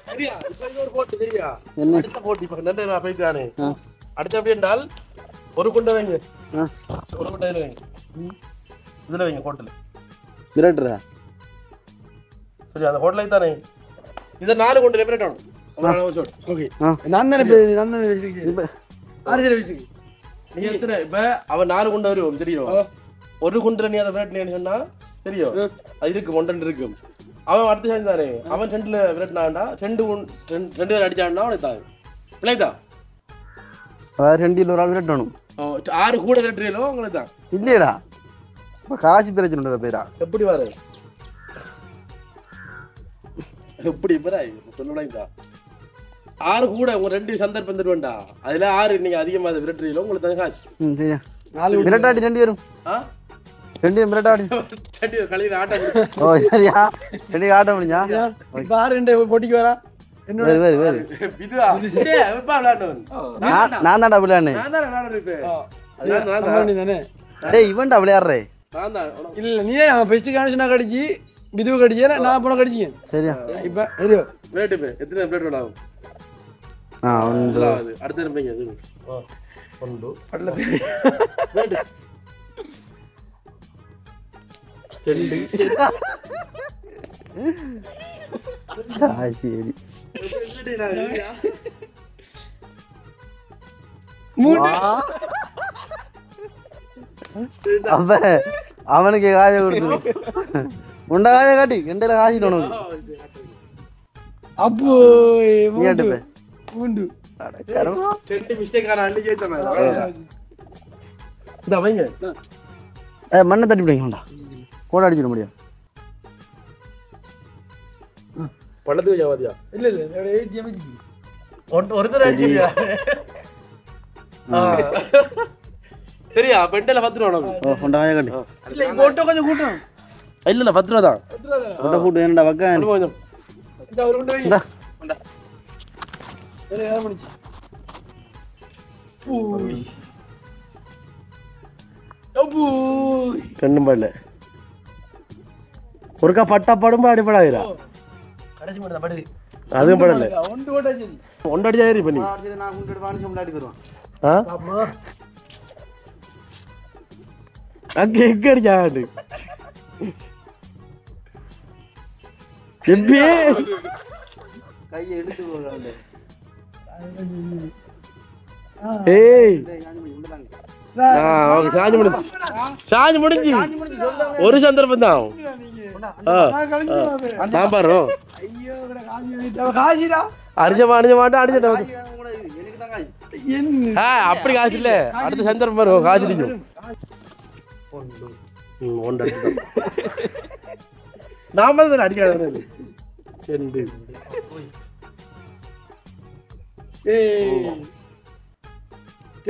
சரியா இப்போ இது ஒரு போட்டு சரியா என்ன அடுத்த போட்டு இப்போ நன்றி நான் போய்க்கானே அடுத்து எப்படி என்றால் ஒரு குண்டை வைங்க ஒரு குண்டை இதுல வைங்க இதுல வைங்க ஹோட்டல் விரட்டுறா சரி அந்த ஹோட்டலுக்கு தானே இதை 4 குண்டு ரெப்ரேட் ஆகணும் ஓகே நான் தானே வச்சிருக்கேன் ஆறு சரி வச்சிருக்கேன் நீ எத்தனை இப்போ அவன் 4 குண்டை வரும் தெரியும் ஒரு குண்டுல நீ அதை விரட்டினேன்னு சொன்னா தெரியும் அது இருக்கு ஒன்றன் இருக்கும் அவன் அடுத்த சேர்ந்து தானே அவன் 2ல விரட்டினான்டா 2 பேர் அடிச்சான்னா அவனுக்கு தான் பிள்ளைதா அதாவது 2 ஒரு ஆள் விரட்டணும் 6 கூட விரட்டுறீங்களோ உங்களுக்கு தான் இல்லையடா இப்போ காசி பிரச்சனை பேரா எப்படி வர எப்படி இப்பதான் சொல்லலாம்டா 6 கூட உங்க 2 சந்தர்ப்பம் தருவேன்டா அதுல 6 நீங்க அதிகமா அதை விரட்டுறீங்களோ உங்களுக்கு தான் காசு சரியா விரட்டாடி 2 பேரும் 2 விரட்டாடி 2 கலையில ஆட்டம் ஓ சரியா 2 ஆட்ட முடிஞ்சா இப்போ ஆறு ரெண்டு போட்டிக்கு வரா என்னோட வேறு இதுவா எப்ப விளையாடணும் நான் தான்டா விளையாடுனே நான் தான் விளையாடுறேன் இப்ப தானே டேய் இவன்டா விளையாடுறே நான் தான் இல்ல நீ அவன் பெஸ்ட் காணிச்சு கடிச்சு பிதுவை கடிச்சேன் நான் போன கடிச்சிக்கேன் சரியா இப்போ தெரியும் பிளேட் இப்போ எத்தனை பிளேட் விளையாடும் அடுத்த இருப்பீங்க அது ஒன்று படல பிளேட் 2 சரி அப்ப அவனுக்கு காய கொடுத்து உண்ட காய காட்டி எண்டையில காசிட்டு உனக்கு அப்போ நீ எடுப்ப உண்டு ரெண்டு மிஸ்டேக் ஆன அள்ளி ஜெயிச்சேன் இந்த வைங்க மண்ணை தட்டி விடுங்கடா கோட அடிச்சிட முடியும் பள்ளத்துக்கு ஜாவதியா இல்ல இல்ல என்னோட ஏடிஎம் ஒருத்தர் அடிக்கிறியா சரியா பெண்டல 10 ரூபா உனக்கு கொண்டாய கட்டு இல்ல இப்போ ஒட்ட கொஞ்சம் கூட்டம் இல்ல 10 ரூபா தான் கொண்ட கூட்டு என்னடா வக்க கொஞ்சம் இந்த ஒரு கொண்டு வை இந்தா வேற ஏதாவது பண்ணிச்சு பூய் பூய் ரெண்டும் பல்ல ஒருக்கா பட்டா படும்பா அடிப்படாதீரா கடைசி மட்டும் படுது அதுவும் படல ஒன்று ஓட்ட சரி ஒன்றடி ஆயிரு பண்ணி நான் குண்டு வாணி சம்பளாடி வருவான் ஆ அம்மா அங்க எங்க அடிக்காண்டு எப்பே கையை எடுத்து போறாங்க ஏய் ஓகே சாஞ்சு முடிஞ்சு ஒரு சந்தர்ப்பம் தான் சாம்பார் ஐயோ காசிடா அரிசமா அணிஞ்ச மாட்டோம் அடிச்சிட்டோம் எனக்கு தான் காய் என்ன அப்படி காசு இல்ல அடுத்த சந்தர்ப்பம் வரும் காசு அடிக்கும் ஒன்று அடிச்சுட்டோம் நாம தான் அடிக்காத ரெண்டு ஏய்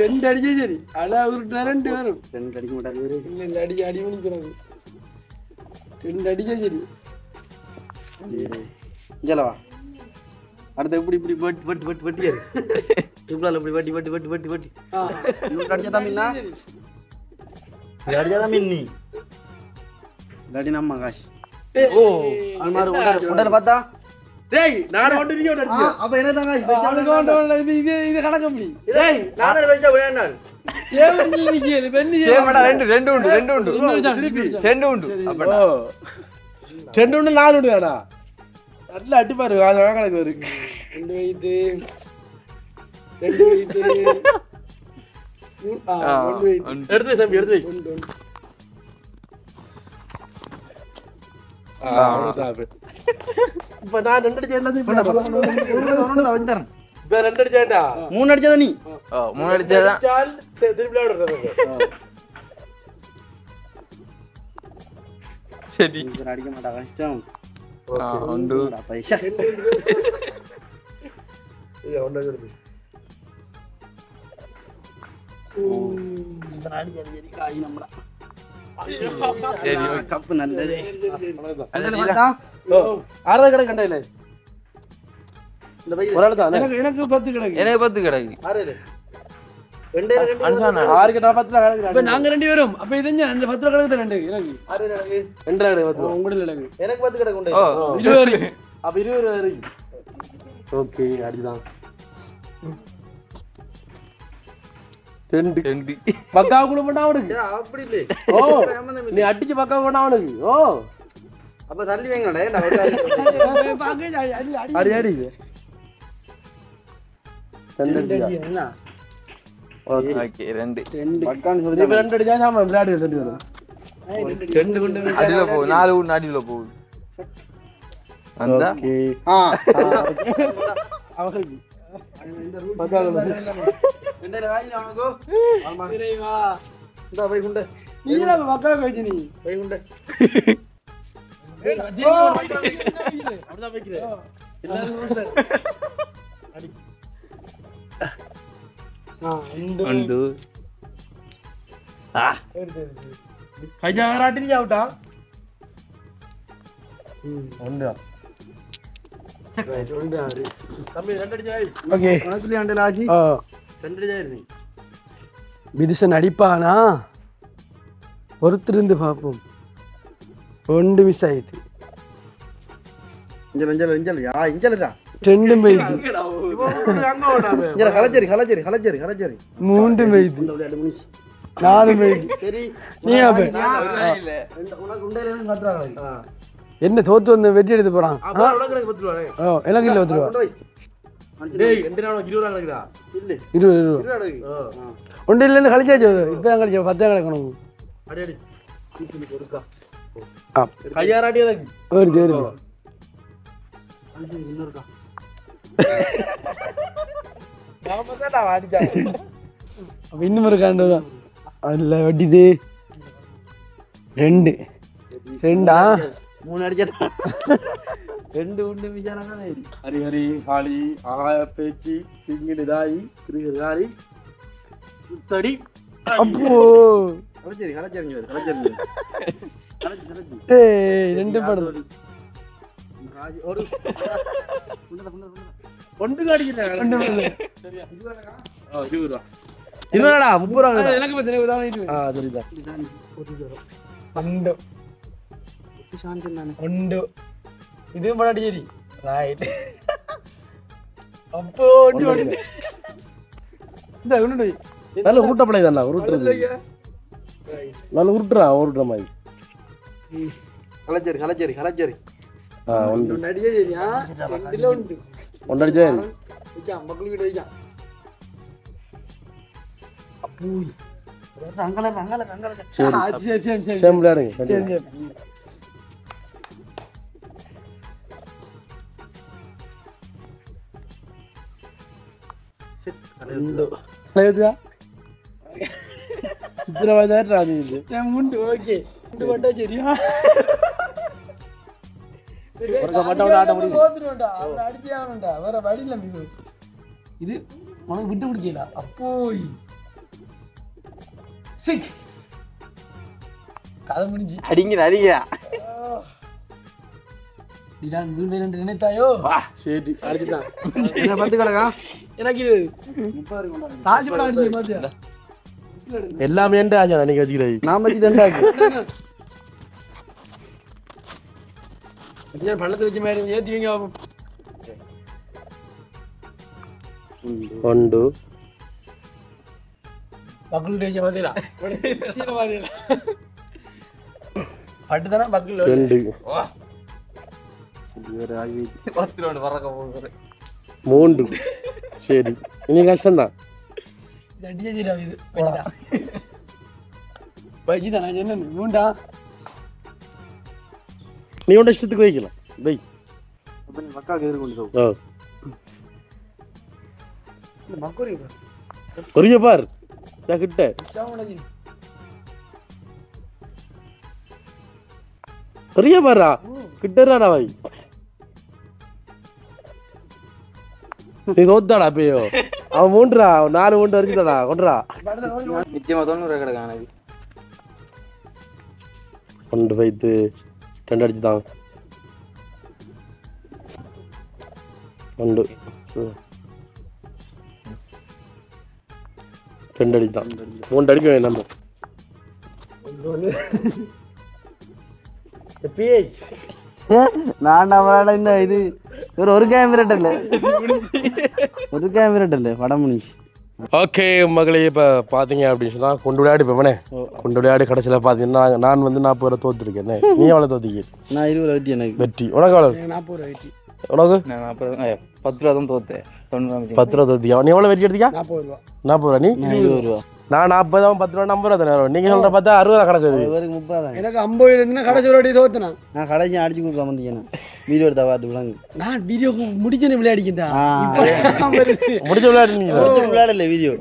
ரெண்டு அடிச்சே சரி அழா உருட்டா ரெண்டு வரும் ரெண்டு அடிக்க மாட்டாரு இல்ல இல்ல அடி அடி பண்ணிக்கிறாங்க ரெண்டு அடிச்சே சரி இஞ்சலவா அடுத்து இப்படி இப்படி வட்டி வட்டி வட்டி வட்டியாரு இப்படி இப்படி வட்டி வட்டி வட்டி வட்டி வட்டி இன்னும் அடிச்சா மீனா அடிச்சா மீன் இல்லாட்டி நம்ம காசு ஓ அல்மாரு உடல் பார்த்தா டேய் நான் ஒன்று நீ ஒன்று அடிச்சு அப்ப என்ன தான் காசு அவனுக்கு வேண்டாம், இது இது இது கணக்கு அப்படி டேய் நான் வெச்சா விளையாண்டான் சேவடி நிக்கிது பெண்ணு சேமடா ரெண்டு உண்டு ரெண்டு உண்டு ஓ ரெண்டு ஒன்று 4 உண்டுதானா நல்லா அடிப்பாரு அது கணக்கு வரும் ரெண்டு வயது ரெண்டு வயது ஒன்று வயது எடுத்து வை தம்பி எடுத்து வை ஒன்று ஒன்று இப்ப நான் 2 அடிச்சா என்ன வச்சுத்தரேன் இப்ப 2 அடிச்சாண்டா 3 அடிச்சா நீ மூணு அடிச்சதான் அடிச்சால் திருப்பி விளையாடுறது சரி இவர் அடிக்க மாட்டா கஷ்டம் உண்டு பைசா ஒன்று எடுத்து காய் நம்மளா சரி கப்பு நல்லது ஆறாவது கடை கண்டா இல்ல இந்த பை ஒரு ஆள் தான் எனக்கு 10 கிடக்கு எனக்கு 10 கிடக்கு ஆறு ரெண்டு ரெண்டு அனுசானா 6 கிட்ட 10 இப்ப நாங்க ரெண்டு பேரும் அப்ப இது அந்த 10 ரூபா கிடக்கு ரெண்டு எனக்கு ஆறு எனக்கு 2 கடை 10 உங்களோட கிடக்கு எனக்கு 10 கிடக்கு உண்டு ஓ 20 அப்ப 20 வரைக்கும் ஓகே அடிதான் 2 ரெண்டு பக்கா குள்ள பண்ணா அவனுக்கு அப்படி இல்லை ஓ நீ அடிச்சு பக்கா பண்ணா அவனுக்கு ஓ அப்ப தள்ளி வைங்கடா ஏன்டா வைக்காதீங்க பாக்க அடி அடி அடி அடி 2 அடிச்சா என்ன ஓகே ரெண்டு பக்கான்னு சொல்லி இப்ப 2 அடிச்சா சாமா விளையாடு 2 வரும் ரெண்டு கொண்டு அடியில போகுது 4 உண்டு அடியில போகுது அந்த ஓகே ஆ அவனுக்கு இந்த ரூல் ரெண்டே வாங்கி அவனுக்கு ஆமா இறைவா இந்த பை குண்டு நீங்களா மக்கா பேச்சு நீ பை குண்டு அப்படிதான் வைக்கிறேன் எல்லாரும் அடி உண்டு கைஜா ராட்டி நீ ஆவுட்டா ஒன்றா தம்பி 2 அடிச்சா ஓகே உனக்கு ஆண்டல ஆச்சி 2 அடிச்சா நீ விதுசன் அடிப்பானா ஒருத்தருந்து பார்ப்போம் ஒன்று மிஸ் ஆயிடுது இஞ்சல் இஞ்சல் இஞ்சல் யா இஞ்சல்டா ரெண்டு மெய்து அங்க ஓடாம இஞ்சல் கலச்சேரி கலச்சேரி கலச்சேரி கலச்சேரி மூன்று மெய்து இந்த விளையாடு முடிச்சு 4 மெய்து சரி நீ அப்ப உனக்கு உண்டையில இருந்து கத்துறாங்க என்ன தோத்து வந்து வெட்டி எடுத்து போறான் அப்ப உனக்கு 10 ரூபாய் ஓ எனக்கு இல்லை 10 ரூபா கொண்டு வை டேய் 2 நாள் 20 ரூபாய் கிடைக்குதா இல்ல 20 ரூபா இருடா ஒன்று இல்லைன்னு கழிச்சாச்சு இப்போ தான் கழிச்சா 10 தான் கிடக்கணும் அடி அடி கொடுக்கா ஆ கையாராட்டி எனக்கு வருது வருது இன்னொருக்கா அப்ப இன்னும் ஒரு காண்டு அதில் வெட்டிது 2 2ஆ 3 அடிச்சா 2 உண்டு மிச்சானா ஹரி ஹரி ஹாலி ஆகாய பேச்சு திங்கிடு தாயி திருகாரி சுத்தடி அப்போ கலச்சேரி கலச்சேரி ஏய் 2 படம் ஒரு ஒன்று அடிக்கிறேன் சரியா 20 ரூபா 20 ரூபாடா 30 ரூபா எனக்கு பத்தின உதாரணம் சரிதான் பண்டு உண்டு இது படாட்டி சரி ரைட் அப்போ இந்த உண்டு நல்ல உருட்டப்படை தானே உருட்டுறது நல்ல உருட்டுற மாதிரி கலச்சேரி உண்டு அடியே சரியா 2ல உண்டு ஒன்று அடிச்சே வைக்காம் மக்கள் வீடு வைக்காம் அப்பூய் ரங்கல சரி சேம் விளையாடுங்க சரி சித்திரவாதா நீ இது உண்டு ஓகே உண்டு பட்டா சரியா தோத்துருவோம்டா அவரை அடிச்சே ஆகணும்டா வேற வழி இல்லை மிஸ் இது உனக்கு விட்டு பிடிக்கல அப்போய் சிக்ஸ் கதை முடிஞ்சு அடிங்க இதான் வீடு ரெண்டு நினைத்தாயோ சரி அடிச்சுட்டான் என்ன பத்து கிடக்கா எனக்கு இது தாஜ்மஹால் அடிச்சு மாத்தியா எல்லாமே ஆச்சா அன்னைக்கு வச்சுக்கிறது நான் பத்தி தண்டாக்கு பள்ளத்தை வச்சு மாதிரி ஏற்றி வைங்க ஒன்று பக்குள் டேஜ் மாத்திரா பட்டு தானே பக்குள் 2 வரக்க 3 சரி இனி கஷ்டம்தான் அடியே சரியா இது பஜ்ஜி தானே என்ன மூண்டா நீ ஒன்று இஷ்டத்துக்கு வைக்கலாம் வை அப்ப நீ மக்காக்கு எதிர்கொண்டு மக்கோரி கொரிய பார் கிட்ட கொரிய பாரா கிட்டறாடா வை நீ தோத்தாடா பேயோ அவன் 3 4 மூன்று அடிச்சுட்டாடா கொண்டுறா நிச்சயமா 90 கிடக்கா எனக்கு கொண்டு வைத்து 2 அடிச்சுதான் 2 அடித்தான் 3 அடிக்க வேணும் நம்ம நான் அவராட இந்த இது ஒரு கேமரட்டல்ல படம் முடிச்சு ஓகே மகளே இப்போ பார்த்தீங்க அப்படின்னு சொன்னால் கொண்டு விளையாடி போவனே கொண்டு விளையாடி கடைசியில் பார்த்தீங்கன்னா நான் வந்து 40 ரூபா தோத்துருக்கேன் நீ எவ்வளோ தோத்திக்க நான் 20 வெட்டி எனக்கு வெற்றி உனக்கு எவ்வளோ 40 ரூபாய் உனக்கு நான் அப்புறம் 10 ரூபா தான் தோத்தேன் 90 10 ரூபா தோத்தியா நீ எவ்வளோ வெற்றி எடுத்தியா 40 ரூபா 40 ரூபா நீ 20 ரூபா நான் 40 தான் 10 ரூபா 50 ரூபா தானே நீங்கள் சொல்கிற பார்த்தா 60 ரூபா கிடக்குது இவருக்கு 30 தான் எனக்கு 50 இருந்தா கடைசி ஒரு தோத்துனா நான் கடைசி அடிச்சு கொடுக்கலாம் வந்தீங்கன்னா வீடியோ எடுத்தா பார்த்து விளாங்க நான் வீடியோ முடிச்சு விளையாடிக்கிட்டா முடிச்ச விளையாடுனீங்க விளையாடல வீடியோ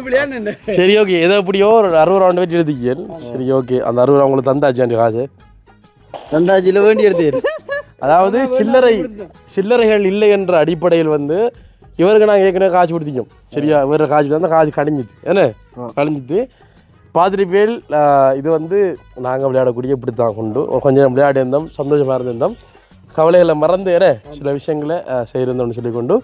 விளையாடு சரி ஓகே ஏதோ எப்படியோ ஒரு 60 ரூபா வெற்றி எடுத்துக்கேன் சரி ஓகே அந்த 60 ரூபா உங்களுக்கு தந்தாச்சு அந்த காசு ரெண்டாச்சில வேண்டி எடுத்து அதாவது சில்லறைகள் இல்லை என்ற அடிப்படையில் வந்து இவருக்கு நாங்கள் ஏற்கனவே காசு கொடுத்திக்கோம் சரியா வேறு காசு தான் காசு கழிஞ்சிது என்ன கழிஞ்சிது பார்த்துருப்பேல் இது வந்து நாங்கள் விளையாடக்கூடிய இப்படி தான் கொண்டு கொஞ்சம் விளையாடி இருந்தோம் சந்தோஷமாக இருந்திருந்தோம் கவலைகளை மறந்து சில விஷயங்களை செய்திருந்தோம்னு சொல்லிக்கொண்டு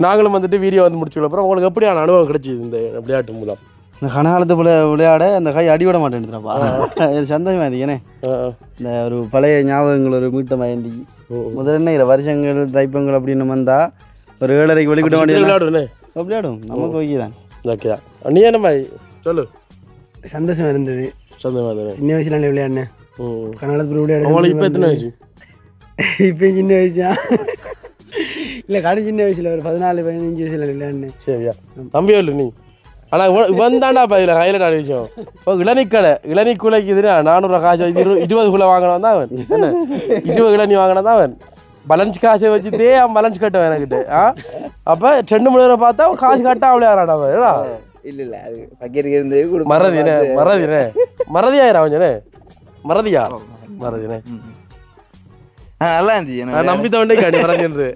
நாங்களும் வந்துட்டு வீடியோ வந்து முடிச்சுக்கப்புறம் உங்களுக்கு எப்படியான அனுபவம் கிடைச்சிது இந்த விளையாட்டு மூலம் இந்த கனகாலத்து விளையாட அந்த கை அடிவிட மாட்டேன்னுப்பா சந்தோஷமா இருக்கு ஏன்னே இந்த ஒரு பழைய ஞாபகங்கள் ஒரு மீட்ட மயந்தி முதல்ல வருஷங்கள் தைப்பங்கள் அப்படின்னு வந்தா ஒரு 7:30 வெளிக்கிட்ட வேண்டிய விளையாடும் நமக்கு ஓகே தான் ஓகே நீ என்ன சொல்லு சந்தோஷமா இருந்தது சந்தோஷமா சின்ன வயசுல விளையாடினேன் கனகாலத்துல விளையாட உங்களுக்கு இப்போ எத்தனை வயசு இப்போ சின்ன வயசா இல்லை கடை சின்ன வயசுல ஒரு 14-15 வயசுல விளையாடினேன் சரியா தம்பி இல்லை நீ ஆனால் இவன் தாண்டா இப்போ இதில் ஹைலைட் விஷயம் இப்போ இளநீ குலைக்கு எதிராக 400 காசு 20 குலை வாங்கினவன் தான் அவன் என்ன 20 இளநீ வாங்கினா தான் அவன் பலன்ஸ் காசை வச்சுட்டே அவன் பலன்ஸ் கட்டுவான் எனக்கிட்ட அப்போ 2 மணி நேரம் பார்த்தா காசு கட்டா விளையாடுறான் அவன் இல்ல அது பக்கெட்டுக்கு இருந்து மறதினே மறதியாயிரா கொஞ்சனே மறதியா மறதினே நல்லா இருந்துச்சு நான் நம்பி தவண்டே காடி மறந்து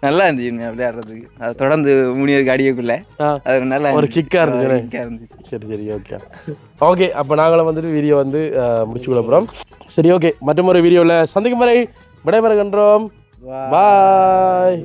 நல்லா இருந்துச்சு விளையாடுறதுக்கு அது தொடர்ந்து முனியருக்கு அடியக்குள்ள அது நல்லா ஒரு கிக்கா இருந்துச்சு கிக்கா இருந்துச்சு. சரி ஓகே ஓகே அப்போ நாங்களும் வந்துட்டு வீடியோ வந்து முடிச்சுக்கொள்ள போகிறோம். சரி ஓகே, மற்றொரு வீடியோவில் சந்திக்கும் வரை விடைபெறுகின்றோம். பாய்.